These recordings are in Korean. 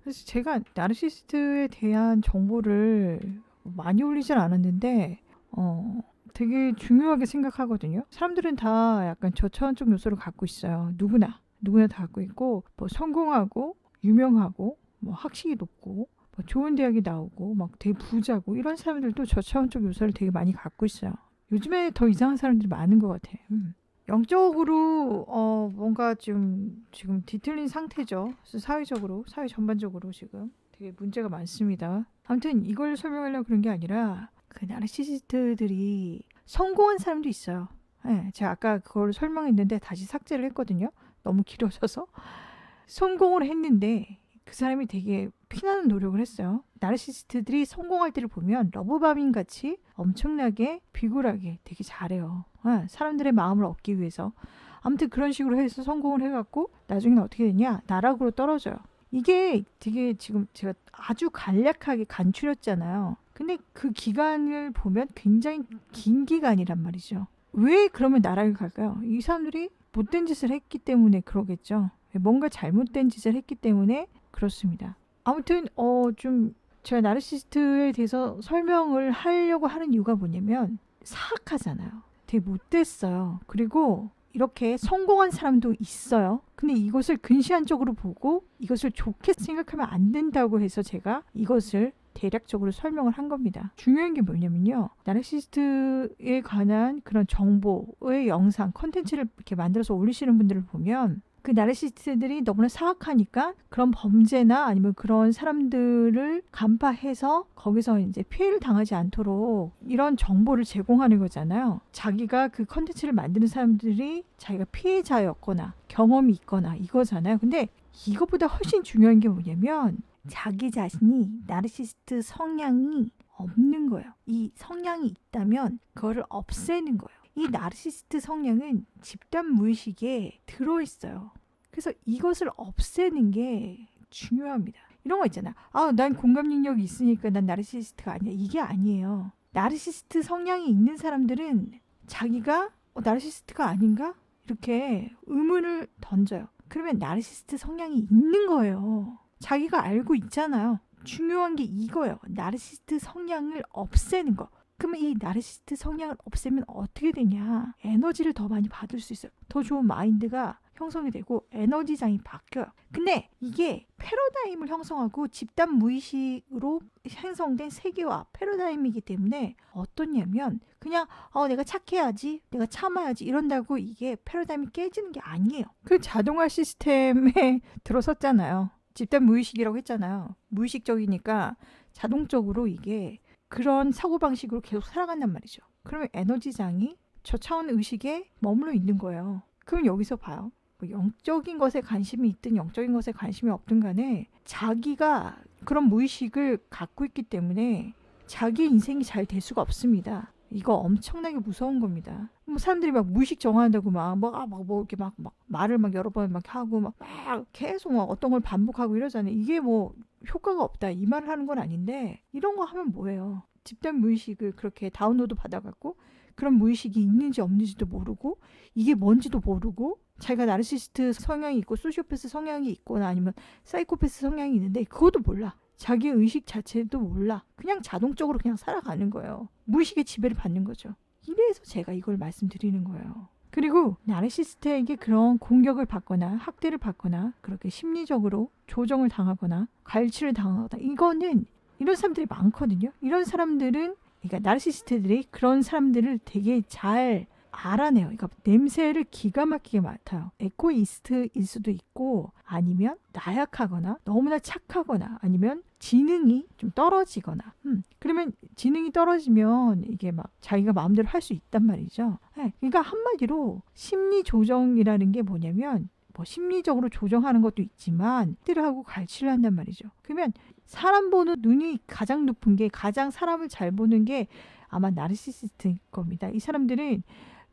그래서 제가 나르시시스트에 대한 정보를 많이 올리진 않았는데 되게 중요하게 생각하거든요. 사람들은 다 약간 저차원적 요소를 갖고 있어요. 누구나 다 갖고 있고 뭐 성공하고 유명하고 뭐 학식이 높고 뭐 좋은 대학이 나오고 막 되게 부자고 이런 사람들도 저차원적 요소를 되게 많이 갖고 있어요. 요즘에 더 이상한 사람들이 많은 것 같아. 영적으로 뭔가 좀 지금 뒤틀린 상태죠. 그래서 사회 전반적으로 지금 되게 문제가 많습니다. 아무튼 이걸 설명하려고 그런 게 아니라 그 나르시시스트들이 성공한 사람도 있어요. 네, 제가 아까 그걸 설명했는데 다시 삭제를 했거든요. 너무 길어져서. 성공을 했는데 그 사람이 되게 피나는 노력을 했어요. 나르시시스트들이 성공할 때를 보면 러브바민 같이 엄청나게 비굴하게 되게 잘해요. 사람들의 마음을 얻기 위해서. 아무튼 그런 식으로 해서 성공을 해갖고 나중에는 어떻게 되냐? 나락으로 떨어져요. 이게 되게 지금 제가 아주 간략하게 간추렸잖아요. 근데 그 기간을 보면 굉장히 긴 기간이란 말이죠. 왜 그러면 나락을 갈까요? 이 사람들이 못된 짓을 했기 때문에 그러겠죠. 뭔가 잘못된 짓을 했기 때문에 그렇습니다. 아무튼 좀 제가 나르시스트에 대해서 설명을 하려고 하는 이유가 뭐냐면 사악하잖아요. 되게 못됐어요. 그리고 이렇게 성공한 사람도 있어요. 근데 이것을 근시안적으로 보고 이것을 좋게 생각하면 안 된다고 해서 제가 이것을 대략적으로 설명을 한 겁니다. 중요한 게 뭐냐면요. 나르시스트에 관한 그런 정보의 영상, 컨텐츠를 이렇게 만들어서 올리시는 분들을 보면 그 나르시스트들이 너무나 사악하니까 그런 범죄나 아니면 그런 사람들을 간파해서 거기서 이제 피해를 당하지 않도록 이런 정보를 제공하는 거잖아요. 자기가 그 컨텐츠를 만드는 사람들이 자기가 피해자였거나 경험이 있거나 이거잖아요. 근데 이것보다 훨씬 중요한 게 뭐냐면 자기 자신이 나르시스트 성향이 없는 거예요. 이 성향이 있다면 그거를 없애는 거예요. 이 나르시스트 성향은 집단 무의식에 들어있어요. 그래서 이것을 없애는 게 중요합니다. 이런 거 있잖아. 난 공감 능력이 있으니까 난 나르시스트가 아니야. 이게 아니에요. 나르시스트 성향이 있는 사람들은 자기가 나르시스트가 아닌가? 이렇게 의문을 던져요. 그러면 나르시스트 성향이 있는 거예요. 자기가 알고 있잖아요. 중요한 게 이거예요. 나르시스트 성향을 없애는 거. 그러면 이 나르시스트 성향을 없애면 어떻게 되냐? 에너지를 더 많이 받을 수 있어요. 더 좋은 마인드가 형성이 되고 에너지장이 바뀌어요. 근데 이게 패러다임을 형성하고 집단 무의식으로 형성된 세계와 패러다임이기 때문에 어떠냐면 그냥 내가 착해야지, 내가 참아야지 이런다고 이게 패러다임이 깨지는 게 아니에요. 그 자동화 시스템에 들어섰잖아요. 집단 무의식이라고 했잖아요. 무의식적이니까 자동적으로 이게 그런 사고방식으로 계속 살아간단 말이죠. 그러면 에너지장이 저차원 의식에 머물러 있는 거예요. 그럼 여기서 봐요. 뭐 영적인 것에 관심이 있든 영적인 것에 관심이 없든 간에 자기가 그런 무의식을 갖고 있기 때문에 자기 인생이 잘 될 수가 없습니다. 이거 엄청나게 무서운 겁니다. 뭐 사람들이 막 무의식 정화한다고 이렇게 막 말을 막 여러 번 막 하고 막 계속 막 어떤 걸 반복하고 이러잖아요. 이게 뭐 효과가 없다 이 말을 하는 건 아닌데 이런 거 하면 뭐예요? 집단 무의식을 그렇게 다운로드 받아갖고 그런 무의식이 있는지 없는지도 모르고 이게 뭔지도 모르고 자기가 나르시스트 성향이 있고 소시오패스 성향이 있거나 아니면 사이코패스 성향이 있는데 그것도 몰라. 자기 의식 자체도 몰라. 그냥 자동적으로 그냥 살아가는 거예요. 무의식의 지배를 받는 거죠. 이래서 제가 이걸 말씀드리는 거예요. 그리고 나르시스트에게 그런 공격을 받거나 학대를 받거나 그렇게 심리적으로 조정을 당하거나 갈취를 당하거나 이거는 이런 사람들이 많거든요. 이런 사람들은 그러니까 나르시스트들이 그런 사람들을 되게 잘 알아내요. 그러니까 냄새를 기가 막히게 맡아요. 에코이스트일 수도 있고 아니면 나약하거나 너무나 착하거나 아니면 지능이 좀 떨어지거나 그러면 지능이 떨어지면 이게 막 자기가 마음대로 할 수 있단 말이죠. 네. 그러니까 한마디로 심리 조정이라는 게 뭐냐면 뭐 심리적으로 조정하는 것도 있지만 들을 하고 갈취를 한단 말이죠. 그러면 사람 보는 눈이 가장 높은 게 가장 사람을 잘 보는 게 아마 나르시시스트일 겁니다. 이 사람들은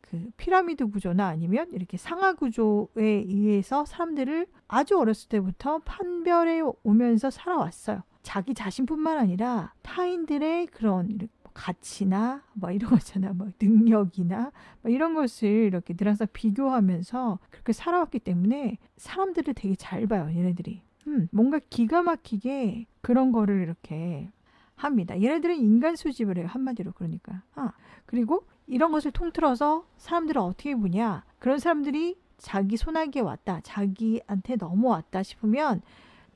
그 피라미드 구조나 아니면 이렇게 상하 구조에 의해서 사람들을 아주 어렸을 때부터 판별해 오면서 살아왔어요. 자기 자신뿐만 아니라 타인들의 그런 가치나 뭐 이런 거잖아, 뭐 능력이나 뭐 이런 것을 이렇게 늘 항상 비교하면서 그렇게 살아왔기 때문에 사람들을 되게 잘 봐요, 얘네들이. 뭔가 기가 막히게 그런 거를 이렇게 합니다. 얘네들은 인간 수집을 해요. 한마디로. 그러니까. 그리고 이런 것을 통틀어서 사람들을 어떻게 보냐. 그런 사람들이 자기 손아귀에 왔다. 자기한테 넘어왔다 싶으면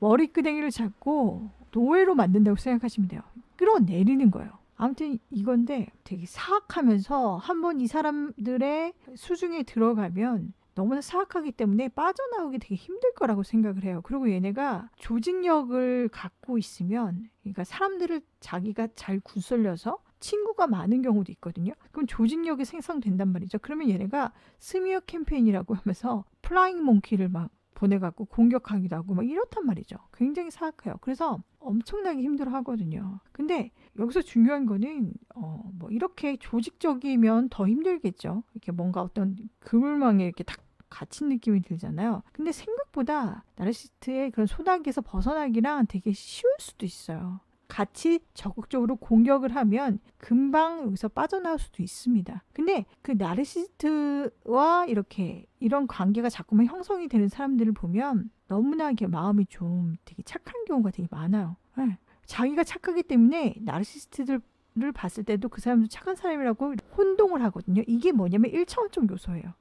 머리끄댕이를 잡고 노예로 만든다고 생각하시면 돼요. 끌어내리는 거예요. 아무튼 이건데 되게 사악하면서 한번 이 사람들의 수중에 들어가면 너무나 사악하기 때문에 빠져나오기 되게 힘들 거라고 생각을 해요. 그리고 얘네가 조직력을 갖고 있으면, 그러니까 사람들을 자기가 잘 구슬려서 친구가 많은 경우도 있거든요. 그럼 조직력이 생성된단 말이죠. 그러면 얘네가 스미어 캠페인이라고 하면서 플라잉 몽키를 막 보내갖고 공격하기도 하고 막 이렇단 말이죠. 굉장히 사악해요. 그래서 엄청나게 힘들어 하거든요. 근데 여기서 중요한 거는 뭐 이렇게 조직적이면 더 힘들겠죠. 이렇게 뭔가 어떤 그물망에 이렇게 딱 갇힌 느낌이 들잖아요. 근데 생각보다 나르시스트의 그런 소나기에서 벗어나기랑 되게 쉬울 수도 있어요. 같이 적극적으로 공격을 하면 금방 여기서 빠져나올 수도 있습니다. 근데 그 나르시스트와 이렇게 이런 관계가 자꾸만 형성이 되는 사람들을 보면 너무나 이렇게 마음이 좀 되게 착한 경우가 되게 많아요. 네. 자기가 착하기 때문에 나르시스트들을 봤을 때도 그 사람도 착한 사람이라고 혼동을 하거든요. 이게 뭐냐면 1차원적 요소예요.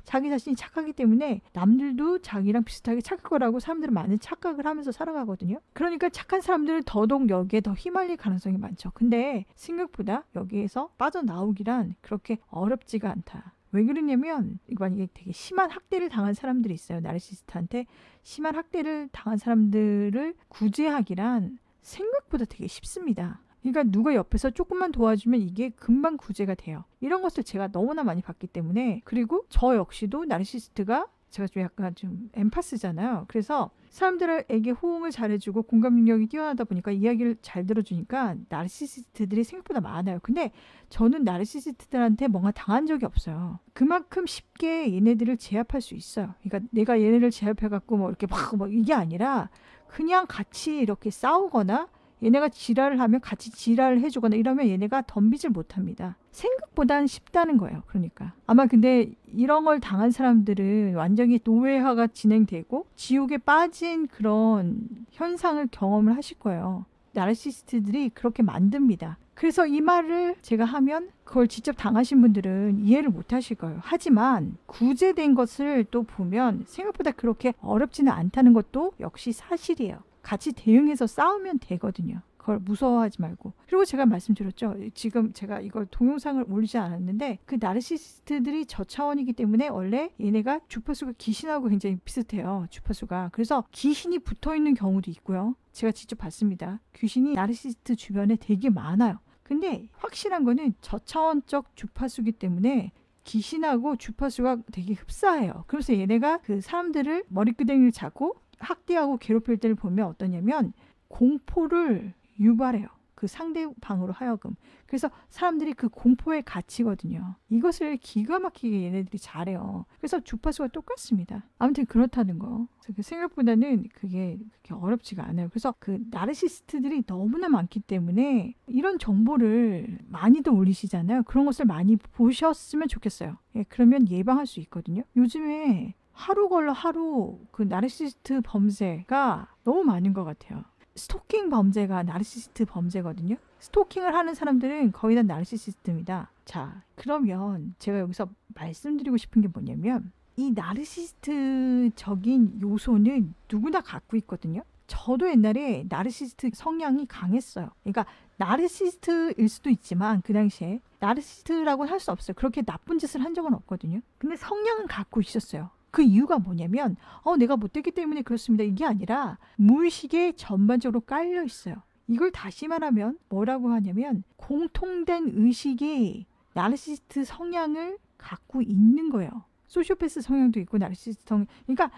자기 자신이 착하기 때문에 남들도 자기랑 비슷하게 착할 거라고 사람들은 많은 착각을 하면서 살아가거든요. 그러니까 착한 사람들은 더더욱 여기에 더 휘말릴 가능성이 많죠. 근데 생각보다 여기에서 빠져나오기란 그렇게 어렵지가 않다. 왜 그러냐면 만약에 되게 심한 학대를 당한 사람들이 있어요. 나르시스트한테 심한 학대를 당한 사람들을 구제하기란 생각보다 되게 쉽습니다. 그러니까 누가 옆에서 조금만 도와주면 이게 금방 구제가 돼요. 이런 것을 제가 너무나 많이 봤기 때문에. 그리고 저 역시도 나르시스트가 제가 좀 약간 좀 엠파스잖아요. 그래서 사람들에게 호응을 잘해주고 공감 능력이 뛰어나다 보니까 이야기를 잘 들어주니까 나르시스트들이 생각보다 많아요. 근데 저는 나르시스트들한테 뭔가 당한 적이 없어요. 그만큼 쉽게 얘네들을 제압할 수 있어요. 그러니까 내가 얘네를 제압해갖고 뭐 이렇게 막 이게 아니라 그냥 같이 이렇게 싸우거나 얘네가 지랄을 하면 같이 지랄을 해주거나 이러면 얘네가 덤비질 못합니다. 생각보단 쉽다는 거예요. 그러니까 아마 근데 이런 걸 당한 사람들은 완전히 노예화가 진행되고 지옥에 빠진 그런 현상을 경험을 하실 거예요. 나르시스트들이 그렇게 만듭니다. 그래서 이 말을 제가 하면 그걸 직접 당하신 분들은 이해를 못 하실 거예요. 하지만 구제된 것을 또 보면 생각보다 그렇게 어렵지는 않다는 것도 역시 사실이에요. 같이 대응해서 싸우면 되거든요. 그걸 무서워하지 말고. 그리고 제가 말씀드렸죠. 지금 제가 이걸 동영상을 올리지 않았는데 그 나르시스트들이 저차원이기 때문에 원래 얘네가 주파수가 귀신하고 굉장히 비슷해요. 주파수가. 그래서 귀신이 붙어있는 경우도 있고요. 제가 직접 봤습니다. 귀신이 나르시스트 주변에 되게 많아요. 근데 확실한 거는 저차원적 주파수기 때문에 귀신하고 주파수가 되게 흡사해요. 그래서 얘네가 그 사람들을 머리끄댕이를 잡고 학대하고 괴롭힐 때를 보면 어떠냐면 공포를 유발해요. 그 상대방으로 하여금. 그래서 사람들이 그 공포에 갇히거든요. 이것을 기가 막히게 얘네들이 잘해요. 그래서 주파수가 똑같습니다. 아무튼 그렇다는 거. 그래서 생각보다는 그게 그렇게 어렵지가 않아요. 그래서 그 나르시스트들이 너무나 많기 때문에 이런 정보를 많이들 올리시잖아요. 그런 것을 많이 보셨으면 좋겠어요. 그러면 예방할 수 있거든요. 요즘에 하루 걸러 하루 그 나르시스트 범죄가 너무 많은 것 같아요. 스토킹 범죄가 나르시스트 범죄거든요. 스토킹을 하는 사람들은 거의 다 나르시스트입니다. 자, 그러면 제가 여기서 말씀드리고 싶은 게 뭐냐면 이 나르시스트적인 요소는 누구나 갖고 있거든요. 저도 옛날에 나르시스트 성향이 강했어요. 그러니까 나르시스트일 수도 있지만 그 당시에 나르시스트라고는 할 수 없어요. 그렇게 나쁜 짓을 한 적은 없거든요. 근데 성향은 갖고 있었어요. 그 이유가 뭐냐면 내가 못됐기 때문에 그렇습니다. 이게 아니라 무의식에 전반적으로 깔려 있어요. 이걸 다시 말하면 뭐라고 하냐면 공통된 의식이 나르시스트 성향을 갖고 있는 거예요. 소시오패스 성향도 있고 나르시스트 성향. 그러니까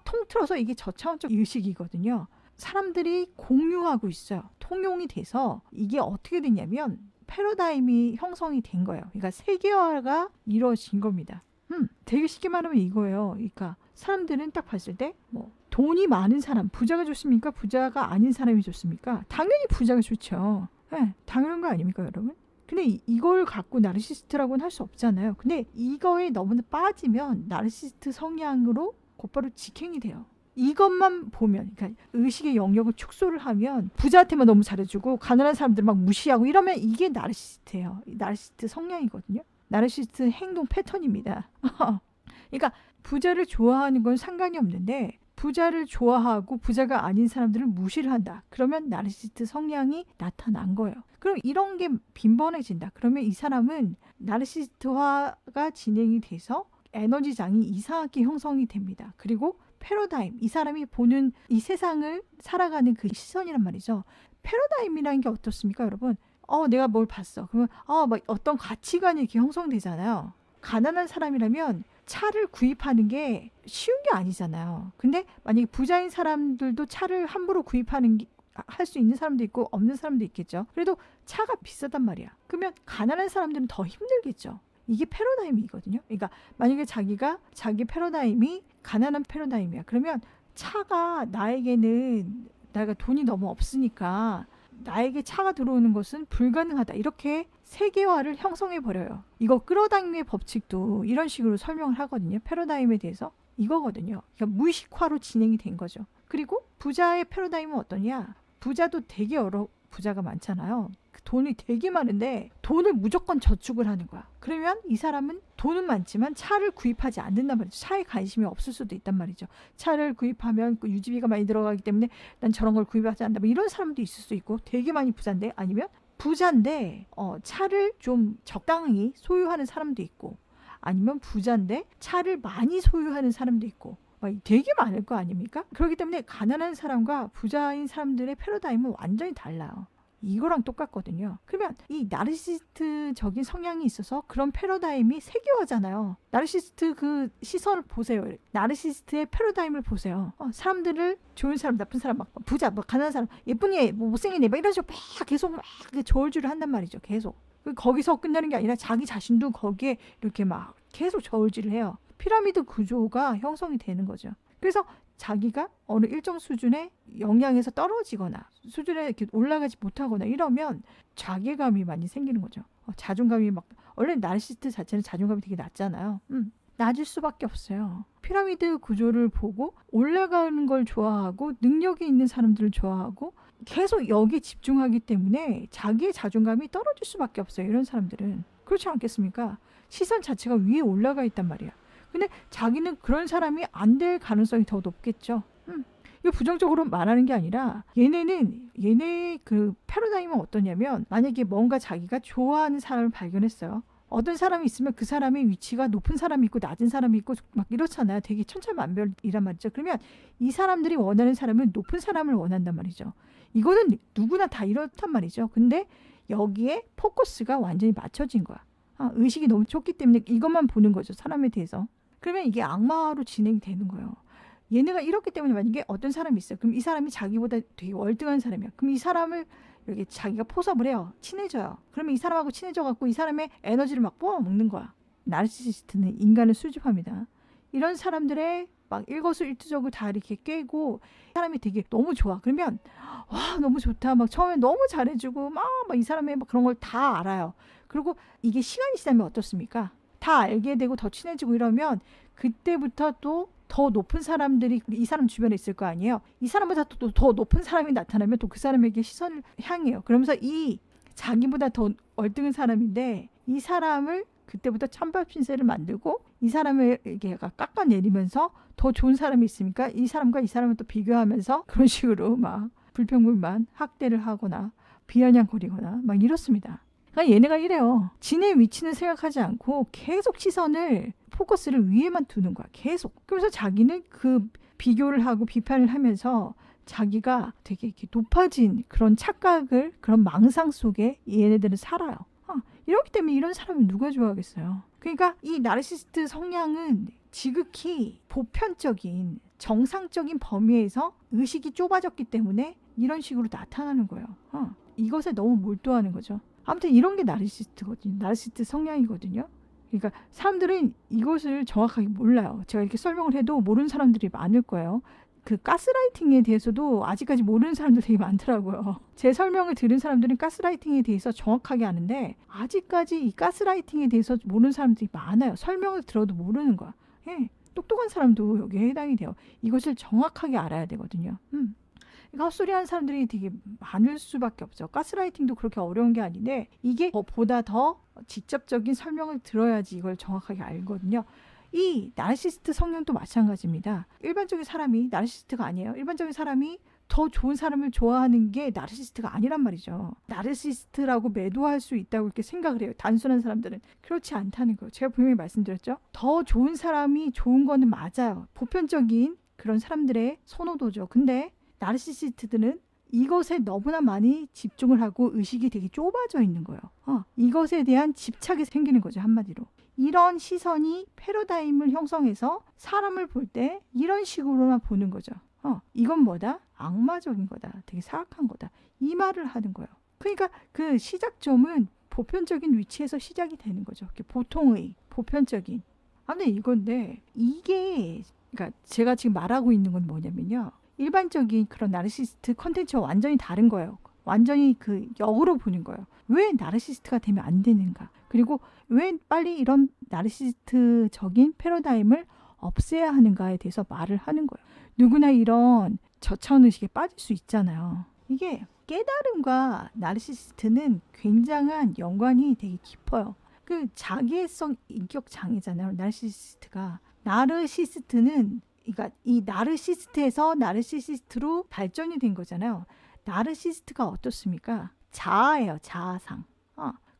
통틀어서 이게 저차원적 의식이거든요. 사람들이 공유하고 있어요. 통용이 돼서 이게 어떻게 됐냐면 패러다임이 형성이 된 거예요. 그러니까 세계화가 이루어진 겁니다. 되게 쉽게 말하면 이거예요. 그러니까 사람들은 딱 봤을 때 뭐 돈이 많은 사람, 부자가 좋습니까? 부자가 아닌 사람이 좋습니까? 당연히 부자가 좋죠. 네, 당연한 거 아닙니까, 여러분? 근데 이걸 갖고 나르시스트라고는 할 수 없잖아요. 근데 이거에 너무나 빠지면 나르시스트 성향으로 곧바로 직행이 돼요. 이것만 보면, 그러니까 의식의 영역을 축소를 하면 부자한테만 너무 잘해주고 가난한 사람들 막 무시하고 이러면 이게 나르시스트예요. 나르시스트 성향이거든요. 나르시스트 행동 패턴입니다. 그러니까 부자를 좋아하는 건 상관이 없는데 부자를 좋아하고 부자가 아닌 사람들을 무시를 한다. 그러면 나르시스트 성향이 나타난 거예요. 그럼 이런 게 빈번해진다. 그러면 이 사람은 나르시스트화가 진행이 돼서 에너지장이 이상하게 형성이 됩니다. 그리고 패러다임, 이 사람이 보는 이 세상을 살아가는 그 시선이란 말이죠. 패러다임이라는 게 어떻습니까, 여러분? 내가 뭘 봤어. 그러면 막 어떤 가치관이 이렇게 형성되잖아요. 가난한 사람이라면 차를 구입하는 게 쉬운 게 아니잖아요. 근데 만약에 부자인 사람들도 차를 함부로 구입하는 게 할 수 있는 사람도 있고 없는 사람도 있겠죠. 그래도 차가 비싸단 말이야. 그러면 가난한 사람들은 더 힘들겠죠. 이게 패러다임이거든요. 그러니까 만약에 자기 패러다임이 가난한 패러다임이야. 그러면 차가 나에게는 내가 돈이 너무 없으니까 나에게 차가 들어오는 것은 불가능하다. 이렇게 세계화를 형성해 버려요. 이거 끌어당김의 법칙도 이런 식으로 설명을 하거든요. 패러다임에 대해서 이거거든요. 그러니까 무의식화로 진행이 된 거죠. 그리고 부자의 패러다임은 어떠냐? 부자도 되게 여러 부자가 많잖아요. 돈이 되게 많은데 돈을 무조건 저축을 하는 거야. 그러면 이 사람은 돈은 많지만 차를 구입하지 않는단 말이죠. 차에 관심이 없을 수도 있단 말이죠. 차를 구입하면 그 유지비가 많이 들어가기 때문에 난 저런 걸 구입하지 않는다. 뭐 이런 사람도 있을 수 있고 되게 많이 부자인데 아니면 부자인데 차를 좀 적당히 소유하는 사람도 있고 아니면 부자인데 차를 많이 소유하는 사람도 있고 되게 많을 거 아닙니까? 그렇기 때문에 가난한 사람과 부자인 사람들의 패러다임은 완전히 달라요. 이거랑 똑같거든요. 그러면 이 나르시스트적인 성향이 있어서 그런 패러다임이 세계화잖아요. 나르시스트 그 시선을 보세요. 나르시스트의 패러다임을 보세요. 사람들을 좋은 사람, 나쁜 사람, 막 부자, 막 가난한 사람, 예쁜 애, 뭐 못생긴 애, 막 이런 식으로 막 계속 막 저울질을 한단 말이죠. 계속. 거기서 끝나는 게 아니라 자기 자신도 거기에 이렇게 막 계속 저울질을 해요. 피라미드 구조가 형성이 되는 거죠. 그래서 자기가 어느 일정 수준의 영향에서 떨어지거나 수준에 이렇게 올라가지 못하거나 이러면 자괴감이 많이 생기는 거죠. 자존감이 막 원래 나르시스트 자체는 자존감이 되게 낮잖아요. 낮을 수밖에 없어요. 피라미드 구조를 보고 올라가는 걸 좋아하고 능력이 있는 사람들을 좋아하고 계속 여기에 집중하기 때문에 자기의 자존감이 떨어질 수밖에 없어요. 이런 사람들은. 그렇지 않겠습니까? 시선 자체가 위에 올라가 있단 말이야. 근데 자기는 그런 사람이 안 될 가능성이 더 높겠죠. 이거 부정적으로 말하는 게 아니라 얘네의 그 패러다임은 어떠냐면 만약에 뭔가 자기가 좋아하는 사람을 발견했어요. 어떤 사람이 있으면 그 사람의 위치가 높은 사람이 있고 낮은 사람이 있고 막 이렇잖아요. 되게 천차만별이란 말이죠. 그러면 이 사람들이 원하는 사람은 높은 사람을 원한단 말이죠. 이거는 누구나 다 이렇단 말이죠. 근데 여기에 포커스가 완전히 맞춰진 거야. 의식이 너무 좁기 때문에 이것만 보는 거죠. 사람에 대해서. 그러면 이게 악마로 진행이 되는 거예요. 얘네가 이렇기 때문에 만약에 어떤 사람이 있어요. 그럼 이 사람이 자기보다 되게 월등한 사람이야. 그럼 이 사람을 이렇게 자기가 포섭을 해요. 친해져요. 그러면 이 사람하고 친해져갖고 이 사람의 에너지를 막 뽑아먹는 거야. 나르시시스트는 인간을 수집합니다. 이런 사람들의 막 일거수일투족을 다 이렇게 깨고 사람이 되게 너무 좋아. 그러면 와 너무 좋다. 막 처음에 너무 잘해주고 막 이 사람의 막 그런 걸 다 알아요. 그리고 이게 시간이 지나면 어떻습니까? 다 알게 되고 더 친해지고 이러면 그때부터 또 더 높은 사람들이 이 사람 주변에 있을 거 아니에요. 이 사람보다 또 더 높은 사람이 나타나면 또 그 사람에게 시선을 향해요. 그러면서 이 자기보다 더 월등한 사람인데 이 사람을 그때부터 찬밥신세를 만들고 이 사람을 이렇게 깎아내리면서 더 좋은 사람이 있으니까 이 사람과 이 사람을 또 비교하면서 그런 식으로 막 불평불만 학대를 하거나 비아냥거리거나 막 이렇습니다. 그러니까 얘네가 이래요. 지네 위치는 생각하지 않고 계속 시선을 포커스를 위에만 두는 거야. 계속. 그래서 자기는 그 비교를 하고 비판을 하면서 자기가 되게 이렇게 높아진 그런 착각을 그런 망상 속에 얘네들은 살아요. 이렇기 때문에 이런 사람을 누가 좋아하겠어요. 그러니까 이 나르시스트 성향은 지극히 보편적인 정상적인 범위에서 의식이 좁아졌기 때문에 이런 식으로 나타나는 거예요. 이것에 너무 몰두하는 거죠. 아무튼 이런 게 나르시스트거든요. 나르시스트 성향이거든요. 그러니까 사람들은 이것을 정확하게 몰라요. 제가 이렇게 설명을 해도 모르는 사람들이 많을 거예요. 그 가스라이팅에 대해서도 아직까지 모르는 사람들 되게 많더라고요. 제 설명을 들은 사람들은 가스라이팅에 대해서 정확하게 아는데 아직까지 이 가스라이팅에 대해서 모르는 사람들이 많아요. 설명을 들어도 모르는 거야. 예. 똑똑한 사람도 여기에 해당이 돼요. 이것을 정확하게 알아야 되거든요. 이거 헛소리하는 사람들이 되게 많을 수밖에 없죠. 가스라이팅도 그렇게 어려운 게 아닌데 이게 보다 더 직접적인 설명을 들어야지 이걸 정확하게 알거든요. 이 나르시스트 성향도 마찬가지입니다. 일반적인 사람이 나르시스트가 아니에요. 일반적인 사람이 더 좋은 사람을 좋아하는 게 나르시스트가 아니란 말이죠. 나르시스트라고 매도할 수 있다고 이렇게 생각을 해요. 단순한 사람들은. 그렇지 않다는 거예요. 제가 분명히 말씀드렸죠. 더 좋은 사람이 좋은 거는 맞아요. 보편적인 그런 사람들의 선호도죠. 근데 나르시시스트들은 이것에 너무나 많이 집중을 하고 의식이 되게 좁아져 있는 거예요. 이것에 대한 집착이 생기는 거죠. 한마디로. 이런 시선이 패러다임을 형성해서 사람을 볼 때 이런 식으로만 보는 거죠. 이건 뭐다? 악마적인 거다. 되게 사악한 거다. 이 말을 하는 거예요. 그러니까 그 시작점은 보편적인 위치에서 시작이 되는 거죠. 보통의, 보편적인. 근데 이건데 이게 그러니까 제가 지금 말하고 있는 건 뭐냐면요. 일반적인 그런 나르시스트 컨텐츠와 완전히 다른 거예요. 완전히 그 역으로 보는 거예요. 왜 나르시스트가 되면 안 되는가? 그리고 왜 빨리 이런 나르시스트적인 패러다임을 없애야 하는가에 대해서 말을 하는 거예요. 누구나 이런 저차원 의식에 빠질 수 있잖아요. 이게 깨달음과 나르시스트는 굉장한 연관이 되게 깊어요. 그 자기애성 인격 장애잖아요. 나르시스트가. 나르시스트는 그러니까 이 나르시스트에서 나르시시스트로 발전이 된 거잖아요. 나르시스트가 어떻습니까? 자아예요. 자아상.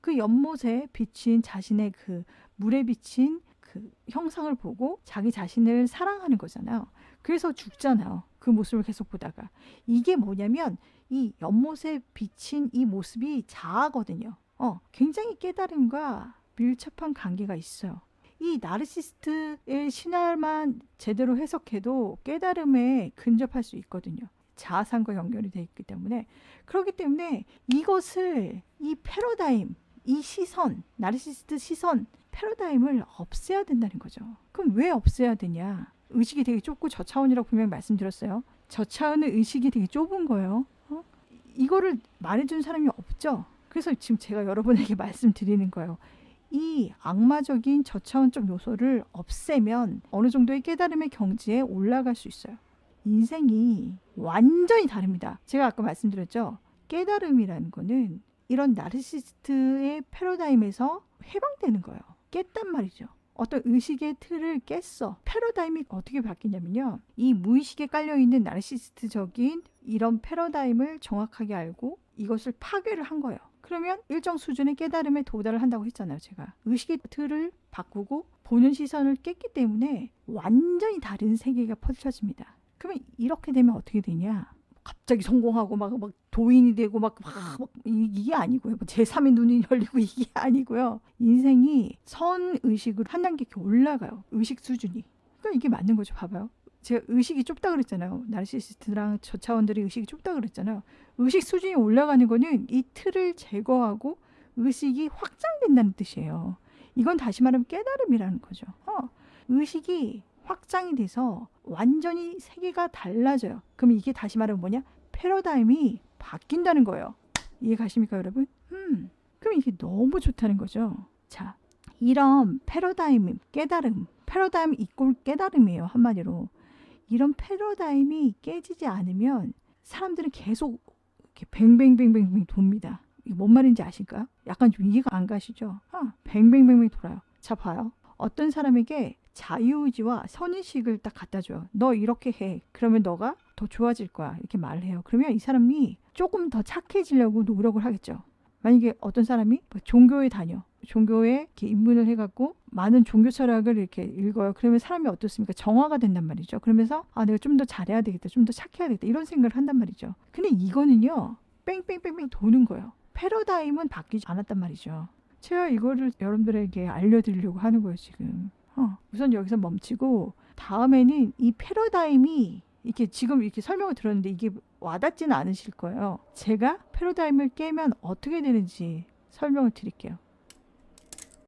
그 연못에 비친 자신의 그 물에 비친 그 형상을 보고 자기 자신을 사랑하는 거잖아요. 그래서 죽잖아요. 그 모습을 계속 보다가. 이게 뭐냐면 이 연못에 비친 이 모습이 자아거든요. 굉장히 깨달음과 밀접한 관계가 있어요. 이 나르시스트의 신화만 제대로 해석해도 깨달음에 근접할 수 있거든요. 자아상과 연결이 되어 있기 때문에. 그렇기 때문에 이것을 이 패러다임, 이 시선, 나르시스트 시선, 패러다임을 없애야 된다는 거죠. 그럼 왜 없애야 되냐? 의식이 되게 좁고 저차원이라고 분명히 말씀드렸어요. 저차원의 의식이 되게 좁은 거예요. 이거를 말해준 사람이 없죠. 그래서 지금 제가 여러분에게 말씀드리는 거예요. 이 악마적인 저차원적 요소를 없애면 어느 정도의 깨달음의 경지에 올라갈 수 있어요. 인생이 완전히 다릅니다. 제가 아까 말씀드렸죠. 깨달음이라는 거는 이런 나르시스트의 패러다임에서 해방되는 거예요. 깼단 말이죠. 어떤 의식의 틀을 깼어. 패러다임이 어떻게 바뀌냐면요. 이 무의식에 깔려있는 나르시스트적인 이런 패러다임을 정확하게 알고 이것을 파괴를 한 거예요. 그러면 일정 수준의 깨달음에 도달을 한다고 했잖아요. 제가. 의식의 틀을 바꾸고 보는 시선을 깼기 때문에 완전히 다른 세계가 펼쳐집니다. 그러면 이렇게 되면 어떻게 되냐. 갑자기 성공하고 막 도인이 되고 막 이게 아니고요. 제3의 눈이 열리고 이게 아니고요. 인생이 선의식으로 한 단계 이렇게 올라가요. 의식 수준이. 그러니까 이게 맞는 거죠. 봐봐요. 제가 의식이 좁다 그랬잖아요. 나르시시스트랑 저차원들의 의식이 좁다 그랬잖아요. 의식 수준이 올라가는 거는 이 틀을 제거하고 의식이 확장된다는 뜻이에요. 이건 다시 말하면 깨달음이라는 거죠. 의식이 확장이 돼서 완전히 세계가 달라져요. 그럼 이게 다시 말하면 뭐냐? 패러다임이 바뀐다는 거예요. 이해 가십니까, 여러분? 그럼 이게 너무 좋다는 거죠. 자, 이런 패러다임, 깨달음, 패러다임 이꼴 깨달음이에요. 한마디로. 이런 패러다임이 깨지지 않으면 사람들은 계속 이렇게 뱅뱅뱅뱅뱅 돕니다. 이게 뭔 말인지 아실까요? 약간 좀 이해가 안 가시죠? 뱅뱅뱅뱅 돌아요. 자, 봐요. 어떤 사람에게 자유의지와 선의식을 딱 갖다 줘요. 너 이렇게 해. 그러면 너가 더 좋아질 거야. 이렇게 말을 해요. 그러면 이 사람이 조금 더 착해지려고 노력을 하겠죠. 만약에 어떤 사람이 종교에 다녀. 종교에 이렇게 입문을 해갖고 많은 종교 철학을 이렇게 읽어요. 그러면 사람이 어떻습니까? 정화가 된단 말이죠. 그러면서 내가 좀 더 잘해야 되겠다. 좀 더 착해야 되겠다. 이런 생각을 한단 말이죠. 근데 이거는요. 뺑뺑뺑뺑 도는 거예요. 패러다임은 바뀌지 않았단 말이죠. 제가 이거를 여러분들에게 알려드리려고 하는 거예요. 지금. 우선 여기서 멈추고 다음에는 이 패러다임이 이렇게 지금 이렇게 설명을 들었는데 이게 와닿지는 않으실 거예요. 제가 패러다임을 깨면 어떻게 되는지 설명을 드릴게요.